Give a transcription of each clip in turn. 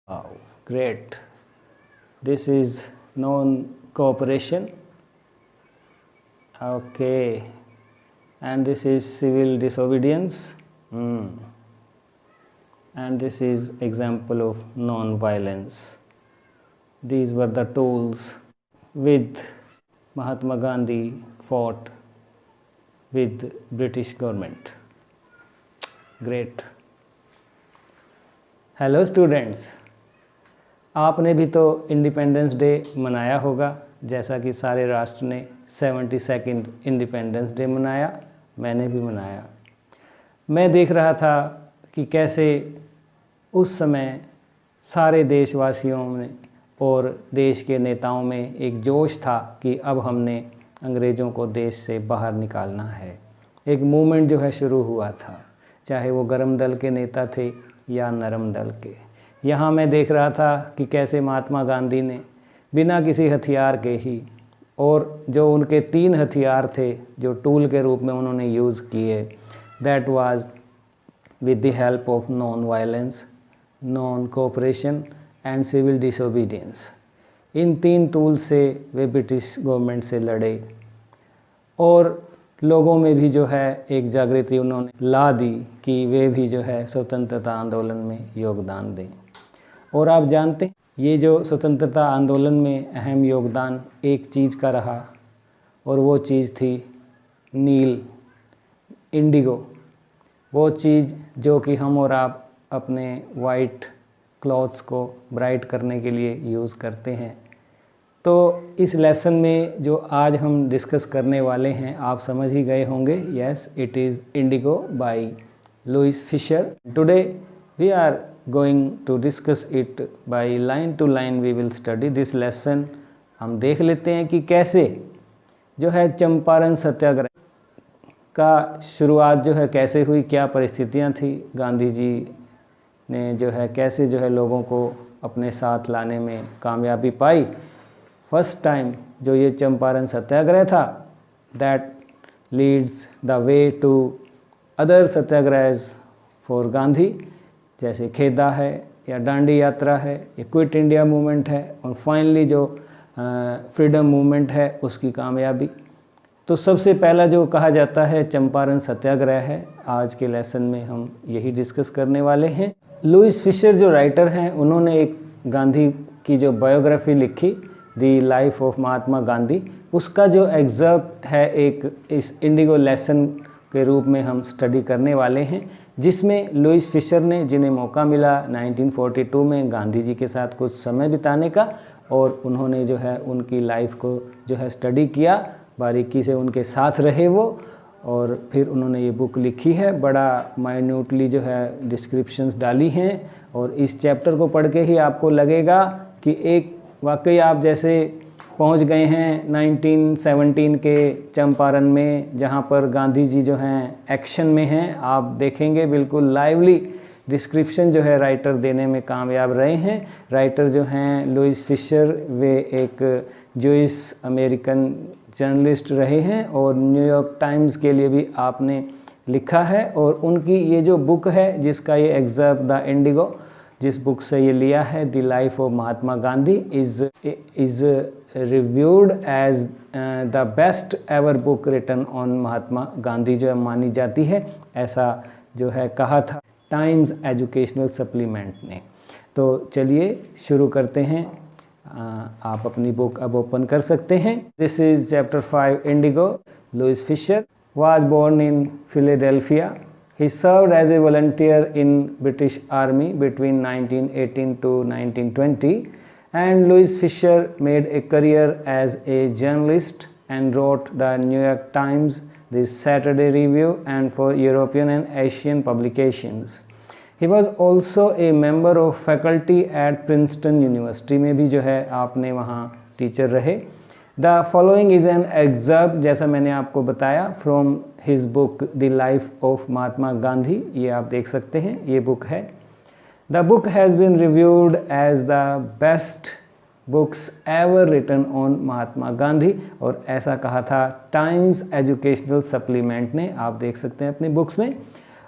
Wow, great. This is non-cooperation. Okay. And this is civil disobedience. And this is example of non-violence. These were the tools with Mahatma Gandhi fought with British government. Great. Hello students, आपने भी तो independence day मनाया होगा, जैसा कि सारे राष्ट्र ने 72nd इंडिपेंडेंस डे मनाया। मैंने भी मनाया। मैं देख रहा था कि कैसे उस समय सारे देशवासियों में और देश के नेताओं में एक जोश था कि अब हमने अंग्रेज़ों को देश से बाहर निकालना है। एक मूवमेंट जो है शुरू हुआ था, चाहे वो गर्म दल के नेता थे या नरम दल के। यहाँ मैं देख रहा था कि कैसे महात्मा गांधी ने बिना किसी हथियार के ही, और जो उनके 3 हथियार थे जो टूल के रूप में उन्होंने यूज़ किए, that was with the help of non violence, non cooperation and civil disobedience. इन 3 टूल से वे ब्रिटिश गवर्नमेंट से लड़े और लोगों में भी जो है एक जागृति उन्होंने ला दी कि वे भी जो है स्वतंत्रता आंदोलन में योगदान दें। और आप जानते हैं ये जो स्वतंत्रता आंदोलन में अहम योगदान एक चीज़ का रहा, और वो चीज़ थी नील, इंडिगो। वो चीज़ जो कि हम और आप अपने वाइट क्लॉथ्स को ब्राइट करने के लिए यूज़ करते हैं। तो इस लेसन में जो आज हम डिस्कस करने वाले हैं, आप समझ ही गए होंगे। Yes, it is Indigo by Louis Fischer. Today we are going to discuss it by line to line. We will study this lesson. हम देख लेते हैं कि कैसे जो है चंपारण सत्याग्रह का शुरुआत जो है कैसे हुई, क्या परिस्थितियां थी, गांधी जी ने जो है कैसे जो है लोगों को अपने साथ लाने में कामयाबी पाई। फर्स्ट टाइम जो ये चंपारण सत्याग्रह था, that leads the way to other satyagrahas for Gandhi, जैसे खेदा है या डांडी यात्रा है, या क्विट इंडिया मूवमेंट है, और फाइनली जो फ्रीडम मूवमेंट है उसकी कामयाबी। तो सबसे पहला जो कहा जाता है चंपारण सत्याग्रह है। आज के लेसन में हम यही डिस्कस करने वाले हैं। लुइस फिशर जो राइटर हैं, उन्होंने एक गांधी की जो बायोग्राफी लिखी, दी लाइफ ऑफ महात्मा गांधी, उसका जो एग्जर्प्ट है एक इस इंडिगो लेसन के रूप में हम स्टडी करने वाले हैं, जिसमें लुइस फिशर ने, जिन्हें मौका मिला 1942 में गांधी जी के साथ कुछ समय बिताने का, और उन्होंने जो है उनकी लाइफ को जो है स्टडी किया, बारीकी से उनके साथ रहे वो, और फिर उन्होंने ये बुक लिखी है। बड़ा माइन्यूटली जो है डिस्क्रिप्शंस डाली हैं, और इस चैप्टर को पढ़ के ही आपको लगेगा कि एक वाकई आप जैसे पहुंच गए हैं 1917 के चंपारण में, जहां पर गांधी जी जो हैं एक्शन में हैं। आप देखेंगे बिल्कुल लाइवली डिस्क्रिप्शन जो है राइटर देने में कामयाब रहे हैं। राइटर जो हैं लुइस फिशर, वे एक जूइश अमेरिकन जर्नलिस्ट रहे हैं, और न्यूयॉर्क टाइम्स के लिए भी आपने लिखा है। और उनकी ये जो बुक है, जिसका ये एग्जर्प्ट द इंडिगो, जिस बुक से ये लिया है, the life of Mahatma Gandhi, is reviewed as the best ever book written on Mahatma Gandhi, जो है मानी जाती है। ऐसा जो है कहा था टाइम्स एजुकेशनल सप्लीमेंट ने। तो चलिए शुरू करते हैं। आप अपनी बुक अब ओपन कर सकते हैं। This is chapter 5, Indigo. Louis Fischer was born in Philadelphia. He served as a volunteer in British Army between 1918 to 1920, and Lewis Fisher made a career as a journalist and wrote the New York Times, the Saturday Review, and for European and Asian publications. He was also a member of faculty at Princeton University, में भी जो है आपने वहाँ teacher रहे। The following is an excerpt, जैसा मैंने आपको बताया, from his book The Life of Mahatma Gandhi। ये आप देख सकते हैं, ये बुक है। The book has been reviewed as the best books ever written on Mahatma Gandhi, और ऐसा कहा था टाइम्स एजुकेशनल सप्लीमेंट ने। आप देख सकते हैं अपनी बुक्स में।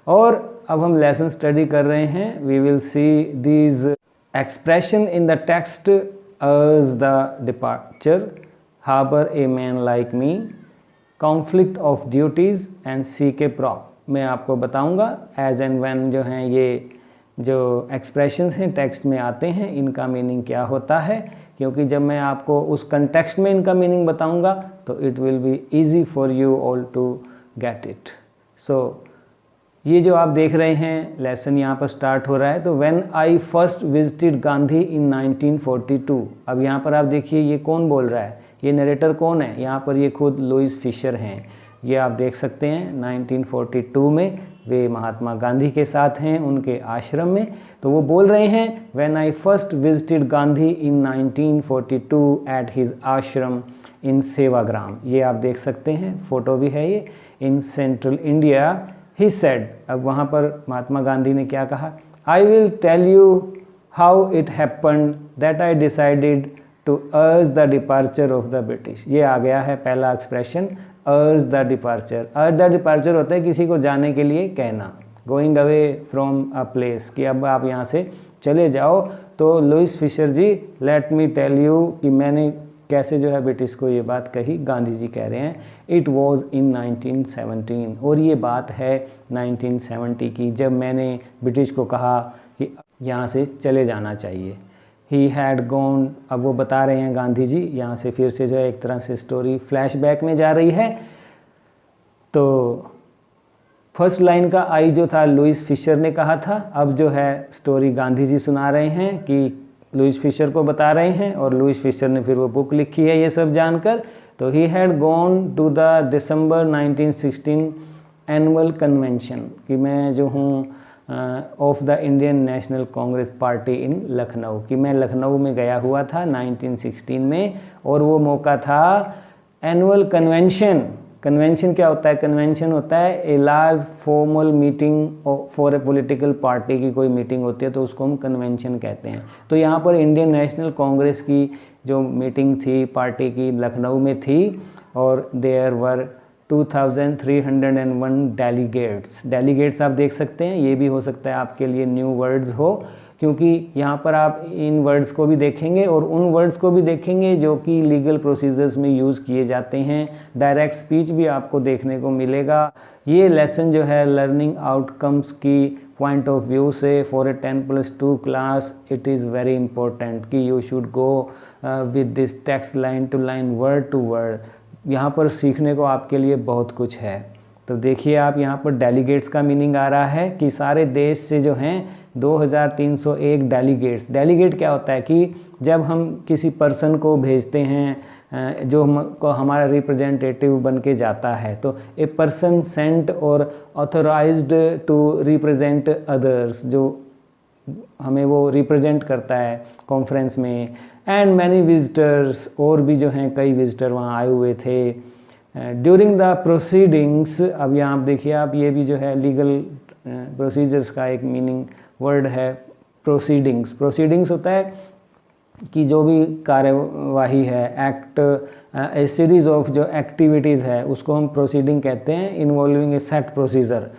और अब हम लेसन स्टडी कर रहे हैं। We will see these expression in the text urge the departure, harbor a man like me, conflict of duties and seek a prop। मैं आपको बताऊंगा एज एंड व्हेन जो हैं ये जो एक्सप्रेशंस हैं टेक्स्ट में आते हैं इनका मीनिंग क्या होता है, क्योंकि जब मैं आपको उस कंटेक्स्ट में इनका मीनिंग बताऊंगा तो it will be easy for you all to get it. So ये जो आप देख रहे हैं लेसन यहाँ पर स्टार्ट हो रहा है। तो when I first visited Gandhi in 1942। अब यहाँ पर आप देखिए ये कौन बोल रहा है, ये नरेटर कौन है, यहाँ पर ये खुद लुइस फिशर हैं। ये आप देख सकते हैं 1942 में वे महात्मा गांधी के साथ हैं उनके आश्रम में। तो वो बोल रहे हैं when I first visited Gandhi in 1942 at his आश्रम इन सेवाग्राम। ये आप देख सकते हैं, फोटो भी है ये, in central India he said. अब वहाँ पर महात्मा गांधी ने क्या कहा, I will tell you how it happened that I decided to urge the departure of the British. ये आ गया है पहला expression, urge the departure. Urge the departure होता है किसी को जाने के लिए कहना, going away from a place, कि अब आप यहाँ से चले जाओ। तो Louis Fischer ji let me tell you कि मैंने कैसे जो है ब्रिटिश को ये बात कही, गांधी जी कह रहे हैं इट वॉज इन 1917। और ये बात है 1970 की, जब मैंने ब्रिटिश को कहा कि यहाँ से चले जाना चाहिए। ही हैड गॉन, अब वो बता रहे हैं गांधी जी, यहाँ से फिर से जो है एक तरह से स्टोरी फ्लैशबैक में जा रही है। तो फर्स्ट लाइन का आई जो था लुइस फिशर ने कहा था, अब जो है स्टोरी गांधी जी सुना रहे हैं कि लुइस फिशर को बता रहे हैं, और लुइस फिशर ने फिर वो बुक लिखी है ये सब जानकर। तो he had gone to the December 1916 annual convention, कि मैं जो हूँ of the Indian National Congress party in Lucknow, कि मैं लखनऊ में गया हुआ था 1916 में, और वो मौका था एनुअल कन्वेंशन। कन्वेंशन क्या होता है, कन्वेंशन होता है a large formal meeting for a political party की कोई मीटिंग होती है तो उसको हम कन्वेंशन कहते हैं। तो यहाँ पर इंडियन नेशनल कांग्रेस की जो मीटिंग थी पार्टी की लखनऊ में थी, और देयर वर 2301 डेलीगेट्स आप देख सकते हैं। ये भी हो सकता है आपके लिए न्यू वर्ड्स हो, क्योंकि यहाँ पर आप इन वर्ड्स को भी देखेंगे और उन वर्ड्स को भी देखेंगे जो कि लीगल प्रोसीजर्स में यूज़ किए जाते हैं। डायरेक्ट स्पीच भी आपको देखने को मिलेगा। ये लेसन जो है लर्निंग आउटकम्स की पॉइंट ऑफ व्यू से for a 10+2 class it is very important कि you should go with this text line to line, word to word. यहाँ पर सीखने को आपके लिए बहुत कुछ है। तो देखिए आप यहाँ पर डेलीगेट्स का मीनिंग आ रहा है कि सारे देश से जो हैं 2301 डेलीगेट्स। डेलीगेट क्या होता है कि जब हम किसी पर्सन को भेजते हैं जो हमको हमारा रिप्रेजेंटेटिव बन के जाता है, तो ए पर्सन सेंट और ऑथराइज्ड टू रिप्रेजेंट अदर्स, जो हमें वो रिप्रेजेंट करता है कॉन्फ्रेंस में। एंड मैनी विजिटर्स, और भी जो हैं कई विजिटर वहाँ आए हुए थे। ड्यूरिंग द प्रोसीडिंग्स, अब यहाँ आप देखिए आप, ये भी जो है लीगल प्रोसीजर्स का एक मीनिंग वर्ड है प्रोसीडिंग्स। प्रोसीडिंग्स होता है कि जो भी कार्यवाही है, एक्ट, ए सीरीज़ ऑफ जो एक्टिविटीज़ है उसको हम प्रोसीडिंग कहते हैं, इन्वॉल्विंग ए सेट प्रोसीजर,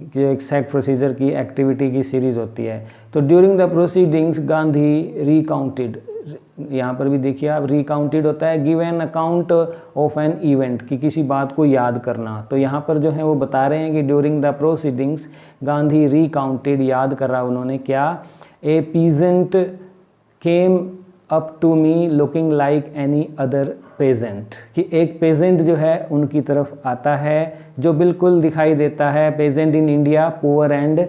जो एक सेट प्रोसीजर की एक्टिविटी की सीरीज़ होती है। तो during the proceedings Gandhi recounted, यहाँ पर भी देखिए आप, रिकाउंटेड होता है give an account of an event, कि किसी बात को याद करना। तो यहाँ पर जो है वो बता रहे हैं कि during the proceedings Gandhi recounted, याद कर रहा उन्होंने क्या, a peasant came up to me looking like any other peasant, कि एक पेजेंट जो है उनकी तरफ आता है जो बिल्कुल दिखाई देता है। Peasant in India poor and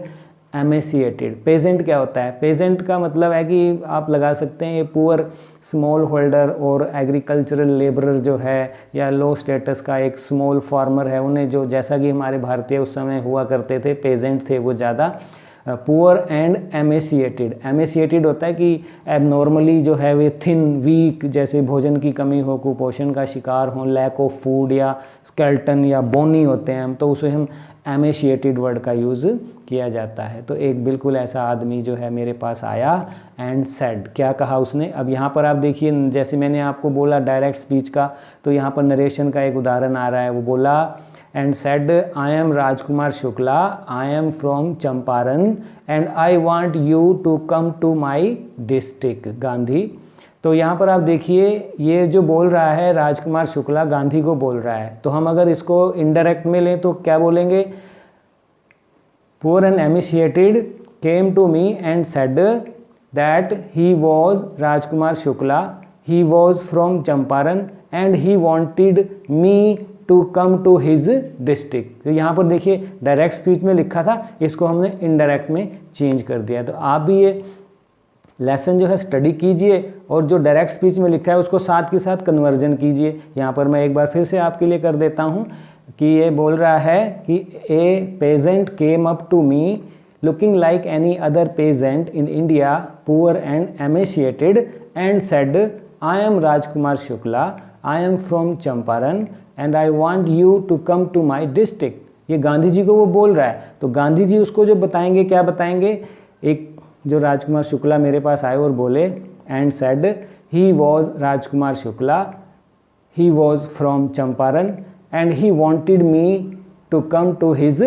emaciated. Peasant क्या होता है, पेजेंट का मतलब है कि आप लगा सकते हैं ये पुअर स्मॉल होल्डर और एग्रीकल्चरल लेबरर जो है, या लो स्टेटस का एक स्मॉल फार्मर है, उन्हें जो जैसा कि हमारे भारतीय उस समय हुआ करते थे, पेजेंट थे वो ज़्यादा। पुअर एंड एमेसिएटेड, एमेसिएटेड होता है कि एबनॉर्मली जो है वे थिन, वीक, जैसे भोजन की कमी हो, कुपोषण का शिकार हो, लैक ऑफ फूड, या स्केल्टन या बोनी होते हैं हम, तो उसे हम एमेशिएटेड वर्ड का यूज़ किया जाता है। तो एक बिल्कुल ऐसा आदमी जो है मेरे पास आया एंड सेड, क्या कहा उसने। अब यहाँ पर आप देखिए, जैसे मैंने आपको बोला डायरेक्ट स्पीच का, तो यहाँ पर नरेशन का एक उदाहरण आ रहा है। वो बोला and said, I am Rajkumar Shukla, I am from Champaran and I want you to come to my district. Gandhi, तो यहाँ पर आप देखिए ये जो बोल रहा है राजकुमार शुक्ला गांधी को बोल रहा है, तो हम अगर इसको इनडायरेक्ट में लें तो क्या बोलेंगे, poor and emaciated came to me and said that he was Rajkumar Shukla, he was from Champaran and he wanted me to come to his district. तो यहाँ पर देखिए डायरेक्ट स्पीच में लिखा था, इसको हमने इनडायरेक्ट में चेंज कर दिया। तो आप भी ये लेसन जो है स्टडी कीजिए और जो डायरेक्ट स्पीच में लिखा है उसको साथ के साथ कन्वर्जन कीजिए। यहाँ पर मैं एक बार फिर से आपके लिए कर देता हूँ कि ये बोल रहा है कि a peasant came up to me looking like any other peasant in India, poor and emaciated and said, I am Rajkumar Shukla, I am from Champaran and I want you to come to my district. ये गांधी जी को वो बोल रहा है, तो गांधी जी उसको जो बताएंगे, क्या बताएंगे, एक जो राजकुमार शुक्ला मेरे पास आए और बोले and said he was Rajkumar Shukla, he was from Champaran and he wanted me to come to his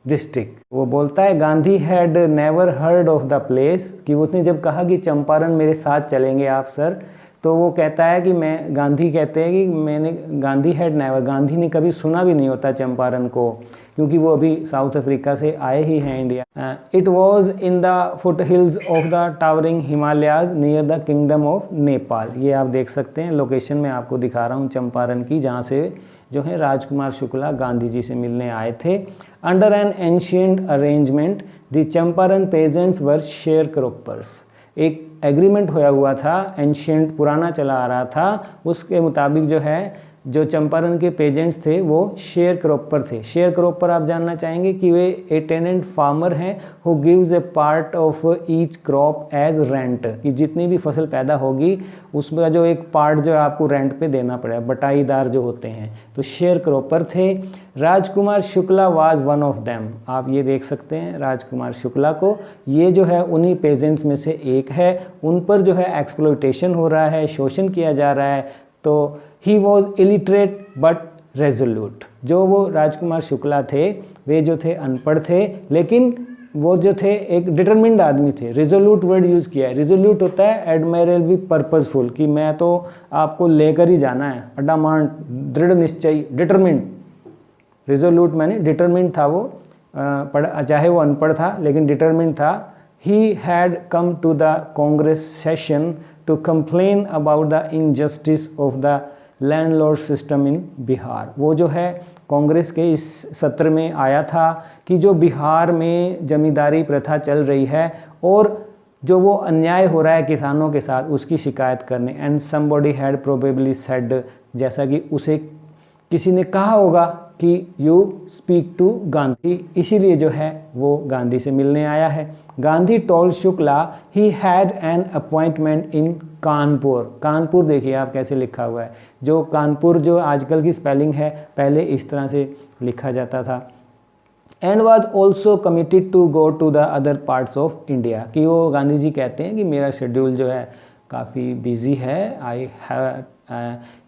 district. वो बोलता है Gandhi had never heard of the place, कि उसने जब कहा कि चंपारण मेरे साथ चलेंगे आप सर, तो वो कहता है कि मैं, गांधी कहते हैं कि मैंने, गांधी हैड नेवर, गांधी ने कभी सुना भी नहीं होता चंपारण को, क्योंकि वो अभी साउथ अफ्रीका से आए ही हैं India. It was in the foot hills of the towering Himalayas near the kingdom of Nepal. ये आप देख सकते हैं, लोकेशन में आपको दिखा रहा हूँ चंपारण की, जहाँ से जो है राजकुमार शुक्ला गांधी जी से मिलने आए थे। Under an ancient arrangement the Champaran pageants were share croppers. एक एग्रीमेंट होया हुआ था, एंशियंट पुराना चला आ रहा था, उसके मुताबिक जो है जो चंपारण के पेजेंट्स थे वो शेयर क्रॉपर थे। शेयर क्रॉपर आप जानना चाहेंगे कि वे ए टेनेंट फार्मर हैं who gives a part of each crop as rent, कि जितनी भी फसल पैदा होगी उसका जो एक पार्ट जो आपको रेंट पे देना पड़ेगा, बटाईदार जो होते हैं, तो शेयर क्रॉपर थे। Rajkumar Shukla was one of them. आप ये देख सकते हैं राजकुमार शुक्ला को, ये जो है उन्हीं पेजेंट्स में से एक है, उन पर जो है एक्सप्लॉयटेशन हो रहा है, शोषण किया जा रहा है। तो he was illiterate but resolute. जो वो राजकुमार शुक्ला थे वे जो थे अनपढ़ थे, लेकिन वो जो थे एक डिटरमिन्ड आदमी थे। रिजोल्यूट वर्ड यूज़ किया है। रिजोल्यूट होता है एडमायरेबली पर्पसफुल, कि मैं तो आपको लेकर ही जाना है, अडामांट, दृढ़ निश्चय, डिटरमिन्ड। रिजोल्यूट मैंने डिटरमिन्ड था वो, चाहे वो अनपढ़ था लेकिन डिटरमिन्ड था। He had come to the Congress session to complain about the injustice of the landlord system in Bihar. वो जो है कांग्रेस के इस सत्र में आया था कि जो बिहार में जमींदारी प्रथा चल रही है और जो वो अन्याय हो रहा है किसानों के साथ, उसकी शिकायत करने। And somebody had probably said, जैसा कि उसे किसी ने कहा होगा कि यू स्पीक टू गांधी, इसीलिए जो है वो गांधी से मिलने आया है। Gandhi told Shukla he had an appointment इन कानपुर। कानपुर देखिए आप कैसे लिखा हुआ है, जो कानपुर जो आजकल की स्पेलिंग है पहले इस तरह से लिखा जाता था। And was also committed to go to the other parts of India, कि वो गांधी जी कहते हैं कि मेरा शेड्यूल जो है काफ़ी बिजी है,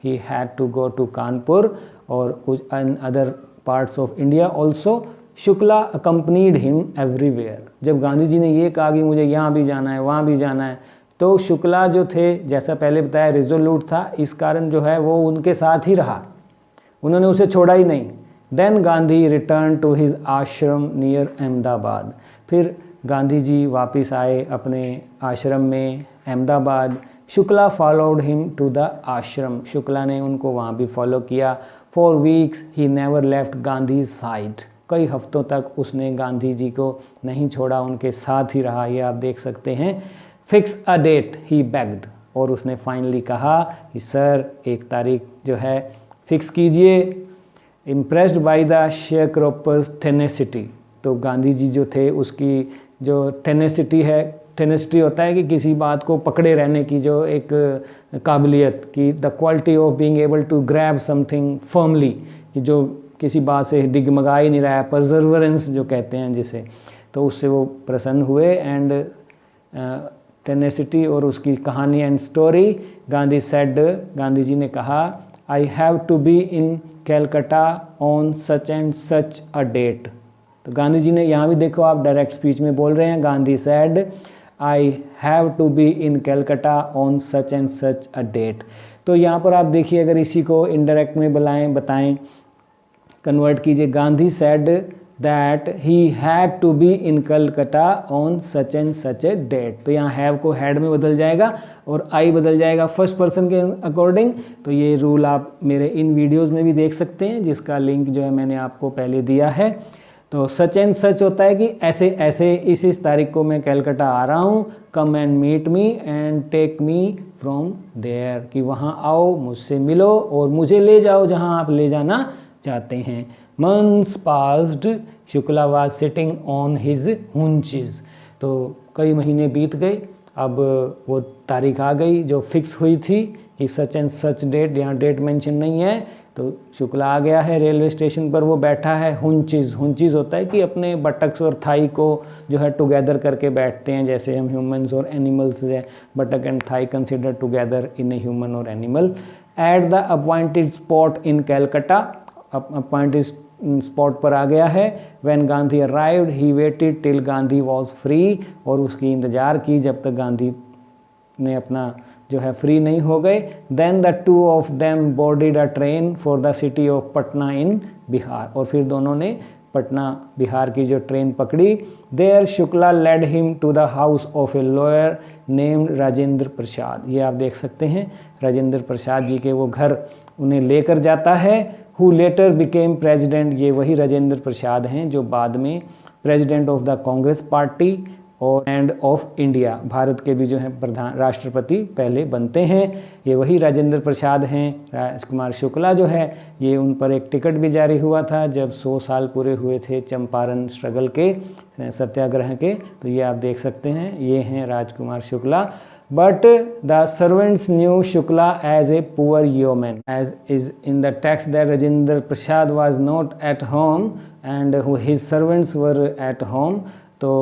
he had to go to Kanpur और in other parts of India also। Shukla accompanied him everywhere। जब गांधी जी ने ये कहा कि मुझे यहाँ भी जाना है वहाँ भी जाना है, तो शुक्ला जो थे, जैसा पहले बताया, रिजोल्यूट था, इस कारण जो है वो उनके साथ ही रहा, उन्होंने उसे छोड़ा ही नहीं। Then Gandhi return to his ashram near Ahmedabad. फिर गांधी जी वापस आए अपने आश्रम में Ahmedabad. Shukla followed him to the ashram. Shukla ने उनको वहाँ भी फॉलो किया। For weeks he never left Gandhi side. कई हफ्तों तक उसने गांधी जी को नहीं छोड़ा, उनके साथ ही रहा। ये आप देख सकते हैं। Fix a date he bagged. और उसने फाइनली कहा कि सर एक तारीख जो है फिक्स कीजिए। Impressed by the sharecroppers tenacity. तो गांधी जी जो थे उसकी जो टेनेसिटी है, टेनेसिटी होता है कि किसी बात को पकड़े रहने की जो एक काबिलियत, की the quality of being able to grab something firmly, कि जो किसी बात से डिगमगा ही नहीं रहा है, परजर्वरेंस जो कहते हैं जिसे, तो उससे वो प्रसन्न हुए। एंड टेनेसिटी और उसकी कहानी and story. Gandhi said, Gandhi ji ने कहा, I have to be in Calcutta on such and such a date. तो गांधी जी ने यहाँ भी देखो आप डायरेक्ट स्पीच में बोल रहे हैं, Gandhi said I have to be in Calcutta on such and such a date. तो यहाँ पर आप देखिए, अगर इसी को इनडायरेक्ट में बताएं कन्वर्ट कीजिए, Gandhi said that he had to be in Calcutta on such and such a date. तो यहाँ हैव को हैड में बदल जाएगा और आई बदल जाएगा फर्स्ट पर्सन के अकॉर्डिंग। तो ये रूल आप मेरे इन वीडियोस में भी देख सकते हैं, जिसका लिंक जो है मैंने आपको पहले दिया है। तो सच एंड सच होता है कि ऐसे ऐसे इस तारीख को मैं कलकत्ता आ रहा हूँ, come and meet me and take me from there, कि वहाँ आओ, मुझसे मिलो और मुझे ले जाओ जहाँ आप ले जाना चाहते हैं। Months passed, Shukla was sitting on his hunches। तो कई महीने बीत गए, अब वो तारीख आ गई जो फिक्स हुई थी कि सच एंड सच डेट, यहाँ डेट मेंशन नहीं है। तो शुक्ला आ गया है रेलवे स्टेशन पर, वो बैठा है hunches। hunches होता है कि अपने बटक्स और थाई को जो है टुगेदर करके बैठते हैं, जैसे हम ह्यूमंस और एनिमल्स है, buttock and thigh consider together in a human और animal. At the appointed spot in Calcutta, appointed spot पर आ गया है। When Gandhi arrived he waited till Gandhi was free, और उसकी इंतज़ार की जब तक गांधी ने अपना जो है फ्री नहीं हो गए। Then the two of them boarded a train for the city of Patna in Bihar, और फिर दोनों ने पटना बिहार की जो ट्रेन पकड़ी। There Shukla led him to the house of a lawyer named Rajendra Prasad. ये आप देख सकते हैं, राजेंद्र प्रसाद जी के वो घर उन्हें लेकर जाता है। हु लेटर बिकेम प्रेजिडेंट, ये वही राजेंद्र प्रसाद हैं जो बाद में president of the Congress party और एंड ऑफ इंडिया, भारत के भी जो हैं प्रधान राष्ट्रपति पहले बनते हैं। ये वही राजेंद्र प्रसाद हैं। राजकुमार शुक्ला जो है, ये उन पर एक टिकट भी जारी हुआ था जब 100 साल पूरे हुए थे चंपारण स्ट्रगल के, सत्याग्रह के। तो ये आप देख सकते हैं, ये हैं Rajkumar Shukla. But the servants knew Shukla as a poor yeoman, as is in the text that Rajendra Prasad was not at home and his servants were at home। तो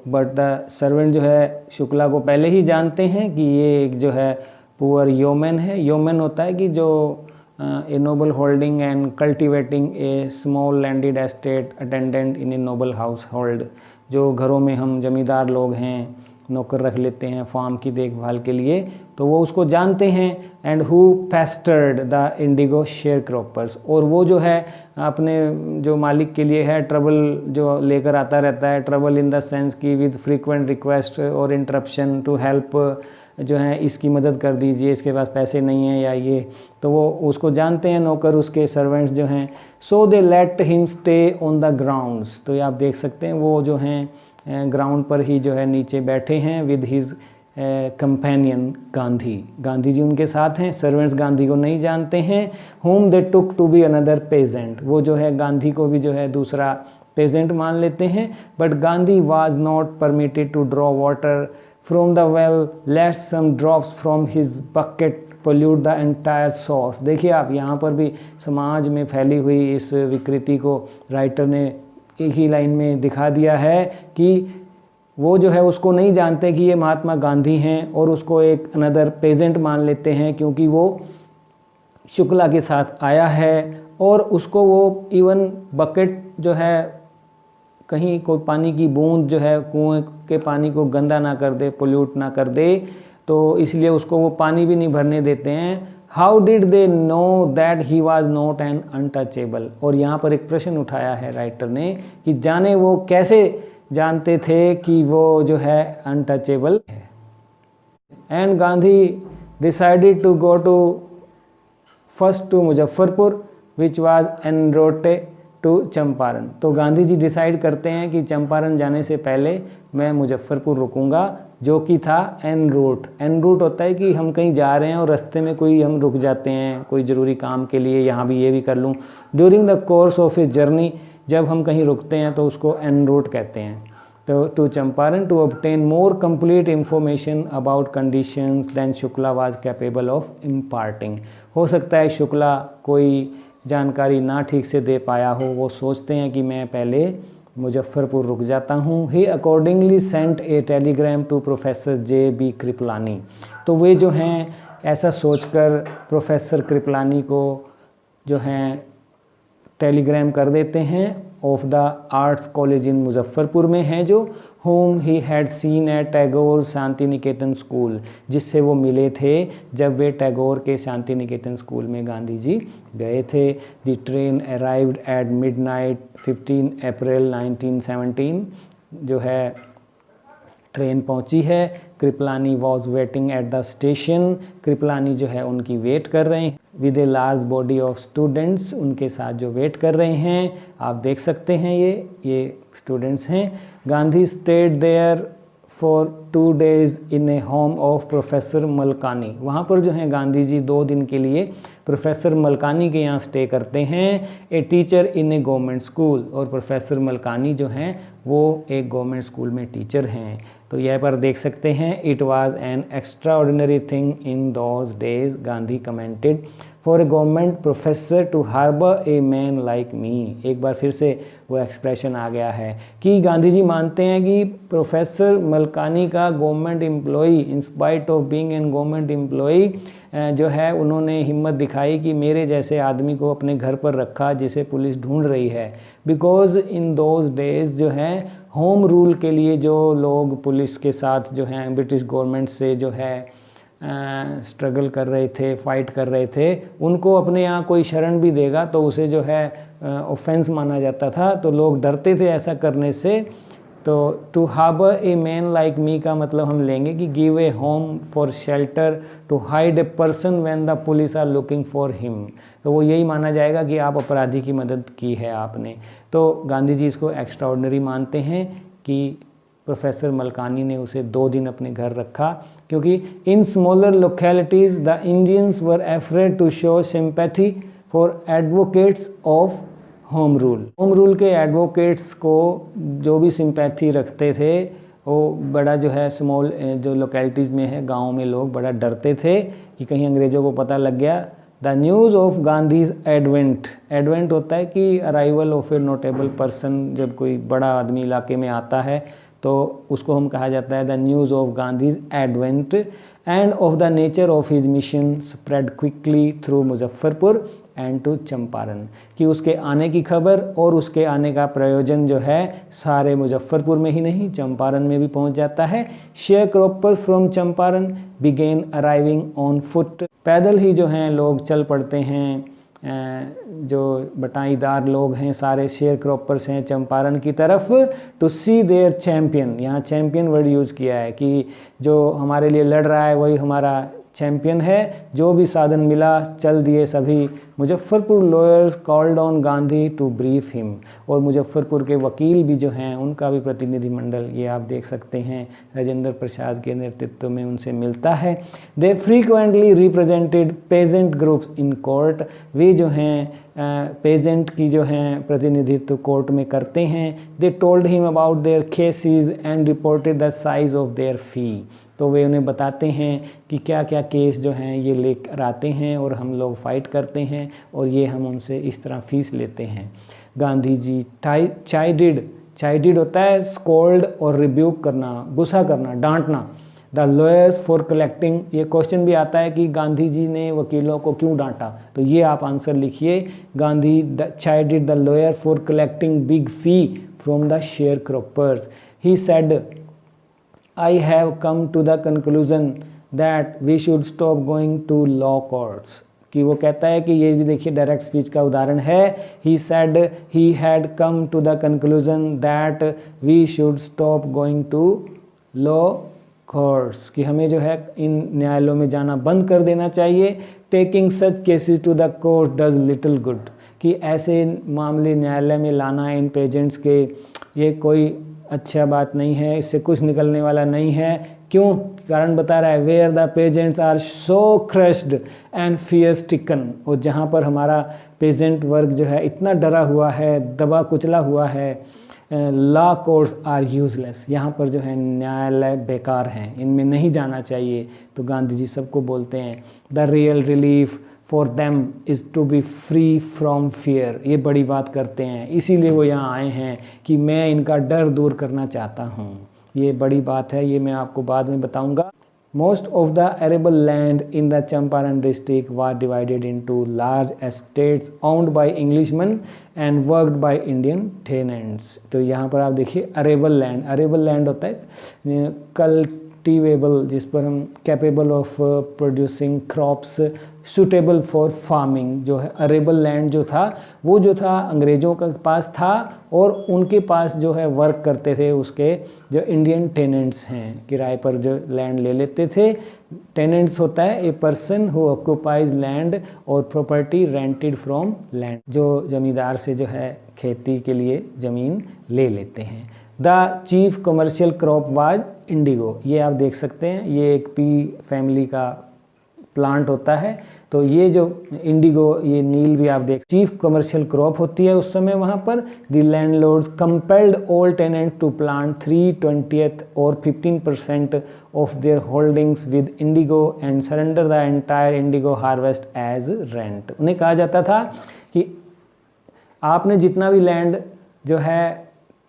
बट द सर्वेंट जो है शुक्ला को पहले ही जानते हैं कि ये एक जो है पुअर योमैन है। योमैन होता है कि जो a noble holding and cultivating A small landed estate attendant in a noble house hold, जो घरों में हम जमींदार लोग हैं, नौकर रख लेते हैं फार्म की देखभाल के लिए, तो वो उसको जानते हैं। And who पेस्टर्ड the Indigo share croppers, और वो जो है अपने जो मालिक के लिए है ट्रबल जो लेकर आता रहता है, ट्रबल इन द सेंस की विद फ्रीक्वेंट रिक्वेस्ट और इंटरप्शन टू हेल्प, जो है इसकी मदद कर दीजिए, इसके पास पैसे नहीं हैं या ये, तो वो उसको जानते हैं नौकर, उसके सर्वेंट्स जो हैं। So they let him stay on the grounds. तो ये आप देख सकते हैं, वो जो हैं ग्राउंड पर ही जो है नीचे बैठे हैं with his companion Gandhi, Gandhi ji उनके साथ हैं। सर्वेंट्स गांधी को नहीं जानते हैं। Whom they took to be another peasant, वो जो है गांधी को भी जो है दूसरा पेजेंट मान लेते हैं। But Gandhi was not permitted to draw water from the well let some drops from his bucket pollute the entire सॉस। देखिए आप, यहाँ पर भी समाज में फैली हुई इस विकृति को राइटर ने एक ही लाइन में दिखा दिया है कि वो जो है उसको नहीं जानते कि ये महात्मा गांधी हैं, और उसको एक अनदर पेजेंट मान लेते हैं क्योंकि वो शुक्ला के साथ आया है, और उसको वो इवन बकेट जो है कहीं कोई पानी की बूंद जो है कुएं के पानी को गंदा ना कर दे, पोल्यूट ना कर दे, तो इसलिए उसको वो पानी भी नहीं भरने देते हैं। How did they know that he was not an untouchable, और यहाँ पर एक प्रश्न उठाया है राइटर ने कि जाने वो कैसे जानते थे कि वो जो है अनटचेबल है। And Gandhi decided to go to first to Muzaffarpur which was en route to Champaran. तो गांधी जी डिसाइड करते हैं कि चंपारण जाने से पहले मैं मुजफ्फरपुर रुकूंगा, जो कि था एन रूट। एन रूट होता है कि हम कहीं जा रहे हैं और रास्ते में कोई हम रुक जाते हैं कोई ज़रूरी काम के लिए, यहाँ भी ये भी कर लूँ। During the course of a journey, जब हम कहीं रुकते हैं तो उसको एन रूट कहते हैं। तो to Champaran to obtain more complete information about conditions then Shukla was capable of imparting. हो सकता है शुक्ला कोई जानकारी ना ठीक से दे पाया हो, वो सोचते हैं कि मैं पहले मुजफ्फरपुर रुक जाता हूँ। He accordingly sent a telegram to professor J.B. Kripalani. तो वे जो हैं ऐसा सोचकर प्रोफेसर कृपलानी को जो हैं टेलीग्राम कर देते हैं of the arts college in Muzaffarpur में है जो, whom he had seen at Tagore Shanti Niketan school, जिससे वो मिले थे जब वे टैगोर के शांति निकेतन स्कूल में गांधी जी गए थे। The train arrived at midnight 15 अप्रैल 1917, जो है ट्रेन पहुंची है। Kripalani was waiting at the station, Kripalani जो है उनकी वेट कर रहे हैं। With a large body of students, उनके साथ जो वेट कर रहे हैं आप देख सकते हैं ये स्टूडेंट्स हैं। Gandhi stayed there for 2 days in a home of professor Malkani, वहाँ पर जो है गांधी जी 2 दिन के लिए प्रोफेसर मलकानी के यहाँ स्टे करते हैं। A teacher in A government school, और प्रोफेसर मलकानी जो हैं वो एक गवर्नमेंट स्कूल में टीचर हैं। तो यह पर देख सकते हैं, it was an extraordinary thing in those days, Gandhi commented, for a government professor to harbour a man like me. एक बार फिर से वो एक्सप्रेशन आ गया है कि गांधी जी मानते हैं कि प्रोफेसर मलकानी का government employee, in spite of being an government employee, जो है उन्होंने हिम्मत दिखाई कि मेरे जैसे आदमी को अपने घर पर रखा जिसे पुलिस ढूंढ रही है। बिकॉज इन दोज डेज जो है होम रूल के लिए जो लोग पुलिस के साथ जो हैं ब्रिटिश गवर्नमेंट से जो है स्ट्रगल कर रहे थे, फाइट कर रहे थे, उनको अपने यहाँ कोई शरण भी देगा तो उसे जो है ऑफेंस माना जाता था, तो लोग डरते थे ऐसा करने से। तो to harbour a man like me का मतलब हम लेंगे कि give a home for shelter to hide a person when the police are looking for him, तो वो यही माना जाएगा कि आप अपराधी की मदद की है आपने। तो गांधी जी इसको एक्स्ट्रा ऑर्डिनरी मानते हैं कि प्रोफेसर मलकानी ने उसे 2 दिन अपने घर रखा, क्योंकि in smaller localities the Indians were afraid to show sympathy for advocates of home rule. Home rule के एडवोकेट्स को जो भी सिंपैथी रखते थे वो बड़ा जो है स्मॉल जो लोकेलिटीज़ में है, गाँव में लोग बड़ा डरते थे कि कहीं अंग्रेज़ों को पता लग गया। The news of Gandhi's advent, advent होता है कि arrival of A notable person, जब कोई बड़ा आदमी इलाके में आता है तो उसको हम कहा जाता है the news of Gandhi's advent and of the nature of his mission spread quickly through Muzaffarpur and to Champaran, कि उसके आने की खबर और उसके आने का प्रयोजन जो है सारे मुजफ्फरपुर में ही नहीं चंपारण में भी पहुंच जाता है। Share croppers from Champaran began arriving on foot, पैदल ही जो हैं लोग चल पड़ते हैं, जो बटाईदार लोग हैं सारे शेयर क्रॉपर्स हैं चंपारण की तरफ, टू सी देयर चैम्पियन, यहाँ चैम्पियन वर्ड यूज़ किया है कि जो हमारे लिए लड़ रहा है वही हमारा चैम्पियन है। जो भी साधन मिला चल दिए सभी। Muzaffarpur lawyers called on Gandhi to brief him, और मुजफ्फरपुर के वकील भी जो हैं उनका भी प्रतिनिधिमंडल ये आप देख सकते हैं राजेंद्र प्रसाद के नेतृत्व में उनसे मिलता है। They frequently represented peasant groups in court, वे जो हैं पेजेंट की जो हैं प्रतिनिधित्व कोर्ट में करते हैं। They told him about their cases and reported the size of their fee, तो वे उन्हें बताते हैं कि क्या क्या केस जो हैं ये लेकर आते हैं और हम लोग फ़ाइट करते हैं और ये हम उनसे इस तरह फ़ीस लेते हैं। गांधी जी चाइडिड होता है स्कोल्ड और रिब्यूक करना, गुस्सा करना, डांटना। द लॉयर्स फॉर कलेक्टिंग, ये क्वेश्चन भी आता है कि गांधी जी ने वकीलों को क्यों डांटा, तो ये आप आंसर लिखिए। Gandhi chided the lawyer for collecting big fee from the sharecroppers. He said I have come to the conclusion that we should stop going to law courts, कि वो कहता है कि ये भी देखिए डायरेक्ट स्पीच का उदाहरण है। He said he had come to the conclusion that we should stop going to law courts, कि हमें जो है इन न्यायालयों में जाना बंद कर देना चाहिए। Taking such cases to the court does little good, कि ऐसे मामले न्यायालय में लाना इन पेजेंट्स के ये कोई अच्छा बात नहीं है, इससे कुछ निकलने वाला नहीं है। क्यों? कारण बता रहा है, where the peasants are so crushed and fear stricken, और जहाँ पर हमारा पेजेंट वर्ग जो है इतना डरा हुआ है, दबा कुचला हुआ है, लॉ कोर्ट्स आर यूजलेस, यहाँ पर जो है न्यायालय बेकार हैं, इनमें नहीं जाना चाहिए। तो गांधी जी सबको बोलते हैं the real relief for them is to be free from fear, ये बड़ी बात करते हैं, इसीलिए वो यहाँ आए हैं कि मैं इनका डर दूर करना चाहता हूँ। ये बड़ी बात है, ये मैं आपको बाद में बताऊँगा। Most of the arable land in the Champaran district was divided into large estates owned by Englishmen and worked by Indian tenants। तो यहाँ पर आप देखिए अरेबल लैंड होता है कल्टीवेबल, जिस पर हम capable of producing crops suitable for farming. जो है अरेबल लैंड जो था वो जो था अंग्रेज़ों के पास था और उनके पास जो है वर्क करते थे उसके जो इंडियन टेनेंट्स हैं, किराए पर जो लैंड ले लेते थे। टेनेंट्स होता है a person who occupies land और प्रॉपर्टी रेंटेड फ्रॉम लैंड, जो जमींदार से जो है खेती के लिए ज़मीन ले लेते हैं। The chief commercial crop was Indigo. ये आप देख सकते हैं, ये एक पी फैमिली का प्लांट होता है। तो ये जो इंडिगो, ये नील भी आप देख, चीफ कमर्शियल क्रॉप होती है उस समय वहाँ पर। The landlords compelled all tenant to plant 3/20 और 15% of their holdings with indigo and surrender the entire indigo harvest as rent. उन्हें कहा जाता था कि आपने जितना भी लैंड जो है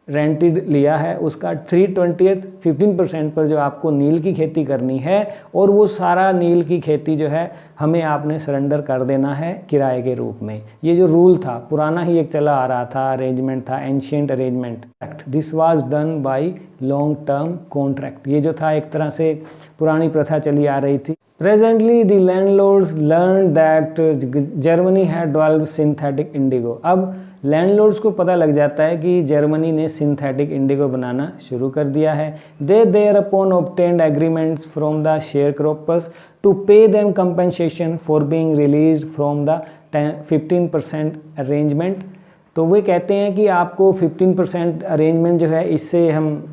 रेंटेड लिया है उसका 3/20 15% पर जो आपको नील की खेती करनी है और वो सारा नील की खेती जो है हमें आपने सरेंडर कर देना है किराए के रूप में। ये जो रूल था पुराना ही एक चला आ रहा था, अरेंजमेंट था, ancient arrangement. This was done by long term contract. ये जो था एक तरह से पुरानी प्रथा चली आ रही थी। Presently the landlords learn that Germany had developed synthetic Indigo. अब लैंडलॉर्ड्स को पता लग जाता है कि जर्मनी ने सिंथेटिक इंडिगो बनाना शुरू कर दिया है। They thereupon obtained agreements from the sharecroppers to pay them compensation for being released from the 15% arrangement. तो वे कहते हैं कि आपको 15% अरेंजमेंट जो है इससे हम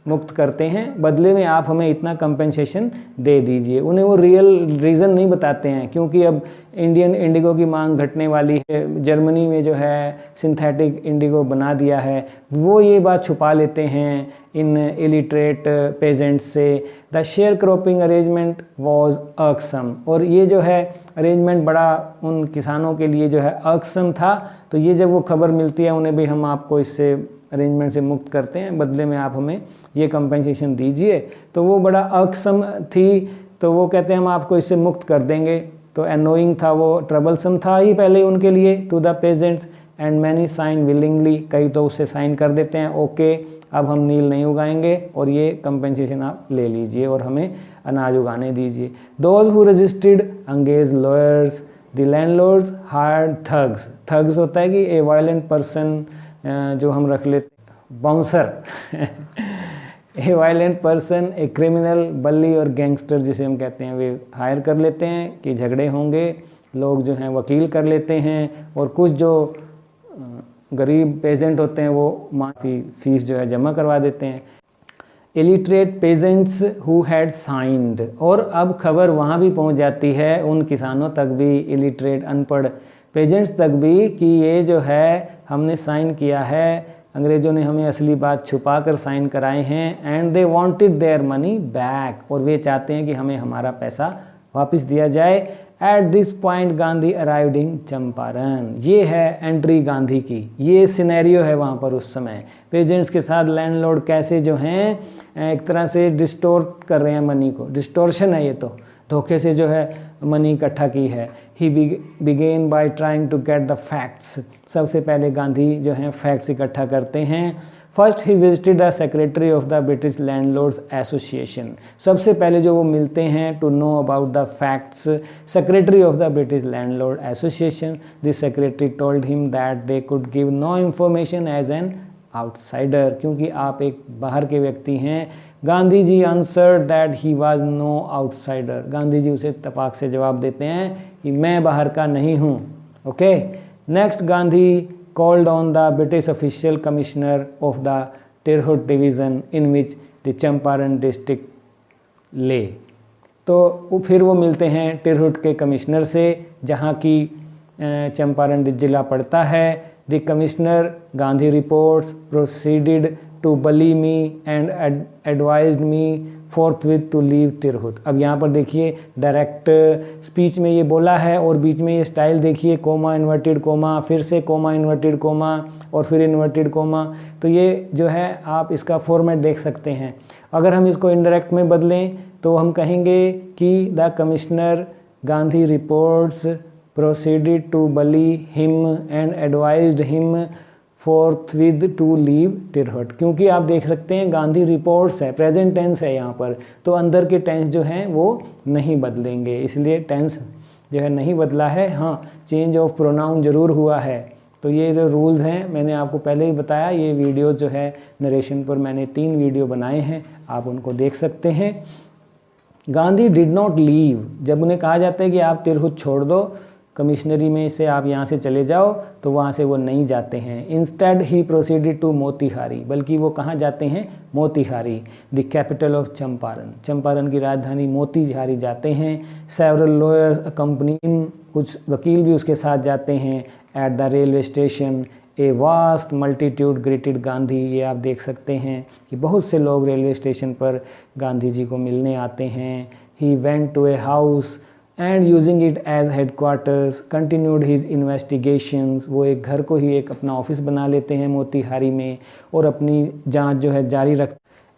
मुक्त करते हैं, बदले में आप हमें इतना कंपनसेशन दे दीजिए। उन्हें वो रियल रीज़न नहीं बताते हैं क्योंकि अब इंडियन इंडिगो की मांग घटने वाली है, जर्मनी में जो है सिंथेटिक इंडिगो बना दिया है, वो ये बात छुपा लेते हैं इन इलिटरेट पेजेंट्स से। The sharecropping arrangement was irksome. और ये जो है अरेंजमेंट बड़ा उन किसानों के लिए जो है अक्सम था। तो ये जब वो खबर मिलती है उन्हें भी हम आपको इससे अरेंजमेंट से मुक्त करते हैं, बदले में आप हमें ये कंपनसेशन दीजिए, तो वो बड़ा अक्षम थी। तो वो कहते हैं हम आपको इससे मुक्त कर देंगे। तो एनोइंग था, वो ट्रबलसम था ही पहले उनके लिए to the peasants and many sign willingly. कई तो उससे साइन कर देते हैं, ओके अब हम नील नहीं उगाएंगे और ये कंपनसेशन आप ले लीजिए और हमें अनाज उगाने दीजिए। Those who registered engaged lawyers the landlords hired thugs. Thugs होता है कि ए वायलेंट पर्सन, जो हम रख लेते bouncer A violent person, a criminal, बल्ली और गैंगस्टर जिसे हम कहते हैं, वे हायर कर लेते हैं कि झगड़े होंगे, लोग जो हैं वकील कर लेते हैं और कुछ जो गरीब पेजेंट होते हैं वो माफ़ी फीस जो है जमा करवा देते हैं। Illiterate pageants who had signed. और अब खबर वहाँ भी पहुँच जाती है उन किसानों तक भी, इलिटरेट अनपढ़ पेजेंट्स तक भी, कि ये जो है हमने साइन किया है, अंग्रेज़ों ने हमें असली बात छुपा कर साइन कराए हैं। And they wanted their money back. और वे चाहते हैं कि हमें हमारा पैसा वापस दिया जाए। At this point Gandhi arrived in Champaran. ये है एंट्री गांधी की, ये सिनेरियो है वहाँ पर उस समय। पेजेंट्स के साथ लैंडलॉर्ड कैसे जो हैं एक तरह से डिस्टोर्ट कर रहे हैं मनी को, डिस्टोर्शन है ये तो, धोखे से जो है मनी इकट्ठा की है। He began by trying to get the facts. सबसे पहले गांधी जो हैं फैक्ट्स इकट्ठा करते हैं। First he visited the secretary of the British landlords association. सबसे पहले जो वो मिलते हैं to know about the facts, secretary of the British landlord association. The secretary told him that they could give no information as an outsider, क्योंकि आप एक बाहर के व्यक्ति हैं। गांधी जी answered that he was no outsider. Gandhi ji उसे तपाक से जवाब देते हैं कि मैं बाहर का नहीं हूँ। Okay, next Gandhi called on the British official commissioner of the Tirhut division in which the Champaran district lay। तो फिर वो मिलते हैं टिरहुट के कमिश्नर से जहाँ की चंपारण जिला पड़ता है। The commissioner Gandhi reports proceeded to bully me and advised me forthwith to leave Tirhut. अब यहाँ पर देखिए डायरेक्ट स्पीच में ये बोला है और बीच में ये स्टाइल देखिए, कोमा इन्वर्टेड कोमा, फिर से कोमा इन्वर्टेड कोमा और फिर इन्वर्टेड कोमा। तो ये जो है आप इसका फॉर्मेट देख सकते हैं। अगर हम इसको इनडायरेक्ट में बदलें तो हम कहेंगे कि the commissioner Gandhi reports proceeded to bully him and advised him forthwith to leave Tirhut. क्योंकि आप देख सकते हैं गांधी रिपोर्ट्स है, प्रेजेंट टेंस है यहाँ पर, तो अंदर के टेंस जो हैं वो नहीं बदलेंगे, इसलिए टेंस जो है नहीं बदला है। हाँ, चेंज ऑफ प्रोनाउन ज़रूर हुआ है। तो ये जो रूल्स हैं मैंने आपको पहले ही बताया। ये वीडियो जो है नरेशन पर मैंने 3 वीडियो बनाए हैं, आप उनको देख सकते हैं। गांधी डिड नॉट लीव, जब उन्हें कहा जाता है कि आप तिरहुत छोड़ दो, कमिश्नरी में से आप यहाँ से चले जाओ, तो वहाँ से वो नहीं जाते हैं। Instead he proceeded to Motihari, बल्कि वो कहाँ जाते हैं? Motihari, the capital of Champaran, Champaran की राजधानी मोतीहारी जाते हैं। सेवरल लॉयर्स अकम्पनी, कुछ वकील भी उसके साथ जाते हैं। At the railway station a vast multitude greeted Gandhi, ये आप देख सकते हैं कि बहुत से लोग रेलवे स्टेशन पर गांधी जी को मिलने आते हैं। He went to a house and using it as headquarters continued his investigations, वो एक घर को ही एक अपना ऑफिस बना लेते हैं मोतीहारी में और अपनी जांच जो है जारी रख।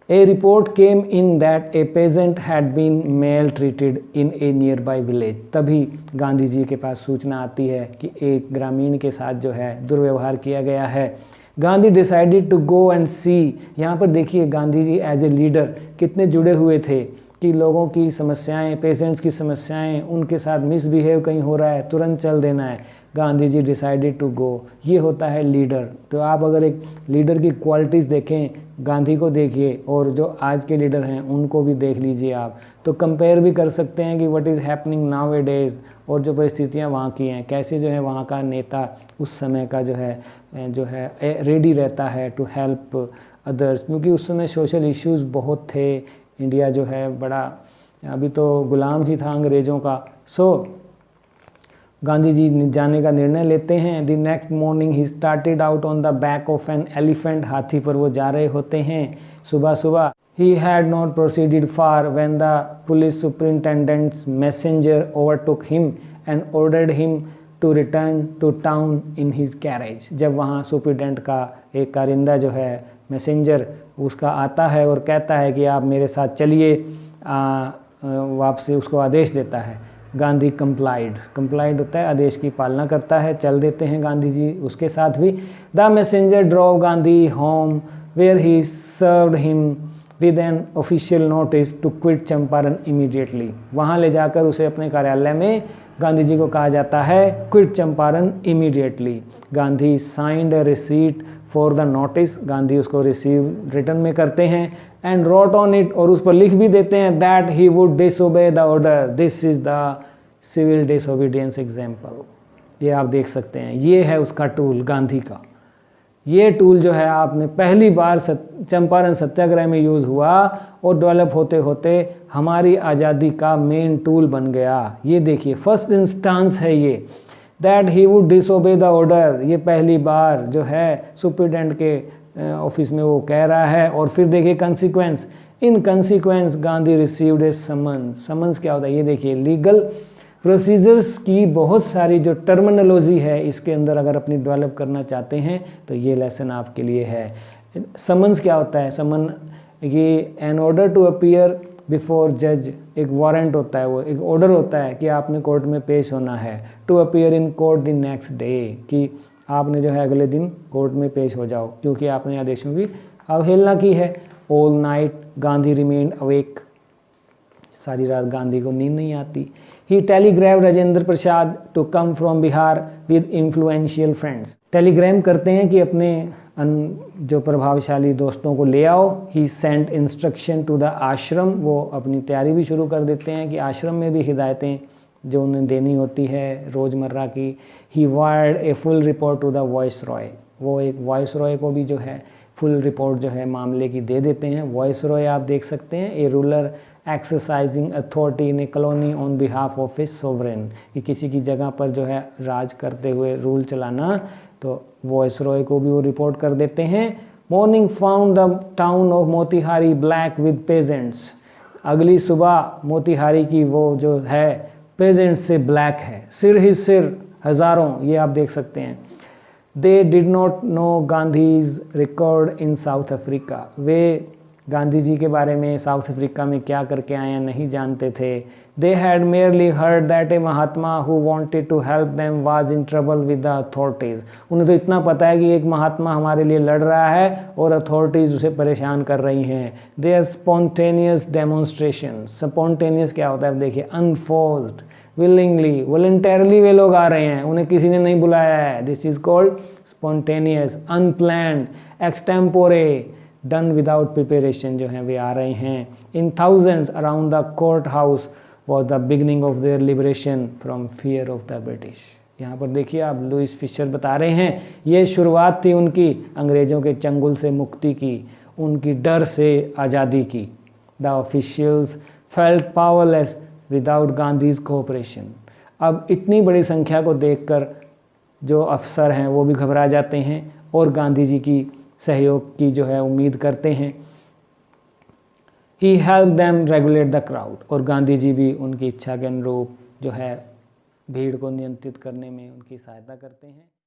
A report came in that a peasant had been maltreated in a nearby village, तभी गांधी जी के पास सूचना आती है कि एक ग्रामीण के साथ जो है दुर्व्यवहार किया गया है। Gandhi decided to go and see, यहाँ पर देखिए Gandhi ji as a leader कितने जुड़े हुए थे कि लोगों की समस्याएं, पेशेंट्स की समस्याएं, उनके साथ मिसबिहेव कहीं हो रहा है तुरंत चल देना है। गांधी जी डिसाइडेड टू गो, ये होता है लीडर। तो आप अगर एक लीडर की क्वालिटीज़ देखें, गांधी को देखिए और जो आज के लीडर हैं उनको भी देख लीजिए आप, तो कंपेयर भी कर सकते हैं कि what is happening now A days और जो परिस्थितियाँ वहाँ की हैं, कैसे जो है वहाँ का नेता उस समय का जो है रेडी रहता है टू हेल्प अदर्स, क्योंकि उस समय सोशल इश्यूज़ बहुत थे। इंडिया जो है बड़ा अभी तो गुलाम ही था अंग्रेज़ों का। सो गांधी जी जाने का निर्णय लेते हैं। The next morning he started out on the back of an elephant, हाथी पर वो जा रहे होते हैं सुबह सुबह। He had not proceeded far when the police superintendent's messenger overtook him and ordered him to return to town in his carriage. जब वहाँ सुपरिटेंडेंट का एक कारिंदा जो है मैसेंजर उसका आता है और कहता है कि आप मेरे साथ चलिए, वापसी उसको आदेश देता है। गांधी कंप्लाइड होता है, आदेश की पालना करता है, चल देते हैं गांधी जी उसके साथ भी। The messenger drove Gandhi home where he served him with an official notice to quit Champaran immediately. वहाँ ले जाकर उसे अपने कार्यालय में गांधी जी को कहा जाता है quit Champaran immediately. Gandhi signed a receipt for the notice, Gandhi उसको रिसीव रिटर्न में करते हैं। एंड रोट ऑन इट, और उस पर लिख भी देते हैं that he would disobey the order, this is the civil disobedience example. ये आप देख सकते हैं, ये है उसका टूल गांधी का। ये टूल जो है आपने पहली बार चंपारण सत्याग्रह में यूज़ हुआ और डेवलप होते होते हमारी आज़ादी का मेन टूल बन गया। ये देखिए फर्स्ट इंस्टांस है ये, that he would disobey the order, ये पहली बार जो है सुपरिटेंडेंट के ऑफिस में वो कह रहा है। और फिर देखिए कंसिक्वेंस, इन कंसिक्वेंस गांधी रिसीव्ड ए समन्स। समन्स क्या होता है? ये देखिए लीगल प्रोसीजर्स की बहुत सारी जो टर्मिनोलॉजी है इसके अंदर अगर अपनी डेवलप करना चाहते हैं तो ये लेसन आपके लिए है। समन्स क्या होता है? समन ये an order to appear before जज, एक वारंट होता है, वो एक ऑर्डर होता है कि आपने कोर्ट में पेश होना है। To appear in court the next day, कि आपने जो है अगले दिन कोर्ट में पेश हो जाओ क्योंकि आपने आदेशों की अवहेलना की है। All night Gandhi remained awake, सारी रात गांधी को नींद नहीं आती। He telegraphed Rajendra Prasad to come from Bihar with influential friends, telegram करते हैं कि अपने जो प्रभावशाली दोस्तों को ले आओ। ही सेंट इंस्ट्रक्शन टू द आश्रम, वो अपनी तैयारी भी शुरू कर देते हैं कि आश्रम में भी हिदायतें जो उन्हें देनी होती है रोज़मर्रा की। He wired a full report to the viceroy, वो एक वॉइस रॉय को भी जो है फुल रिपोर्ट जो है मामले की दे देते हैं। वॉइस रॉय आप देख सकते हैं, ए ruler exercising authority in A colony on behalf of A sovereign, कि किसी की जगह पर जो है राज करते हुए रूल चलाना, तो वॉइस रॉय को भी वो रिपोर्ट कर देते हैं। Morning found the town of Motihari black with pageants. अगली सुबह मोतिहारी की वो जो है पेजेंट से ब्लैक है, सिर ही सिर हज़ारों, ये आप देख सकते हैं। They did not know Gandhi's record in South Africa. वे गांधी जी के बारे में साउथ अफ्रीका में क्या करके आए हैं नहीं जानते थे। They had merely heard that a Mahatma who wanted to help them was in trouble with the authorities. उन्हें तो इतना पता है कि एक महात्मा हमारे लिए लड़ रहा है और अथॉरिटीज़ उसे परेशान कर रही हैं। They are spontaneous demonstration. Spontaneous क्या होता है देखिए, अनफोर्स्ड, विलिंगली, वॉलंटरली वे लोग आ रहे हैं, उन्हें किसी ने नहीं बुलाया है। This is called spontaneous, unplanned, extempore, done without preparation जो हैं वे आ रहे हैं। In thousands around the courthouse was the beginning of their liberation from fear of the British. यहाँ पर देखिए आप, लुइस फिशर बता रहे हैं ये शुरुआत थी उनकी अंग्रेज़ों के चंगुल से मुक्ति की, उनकी डर से आज़ादी की। The officials felt powerless without Gandhi's cooperation. अब इतनी बड़ी संख्या को देखकर जो अफसर हैं वो भी घबरा जाते हैं और गांधी जी की सहयोग की जो है उम्मीद करते हैं। He help them regulate the crowd. और गांधी जी भी उनकी इच्छा के अनुरूप जो है भीड़ को नियंत्रित करने में उनकी सहायता करते हैं।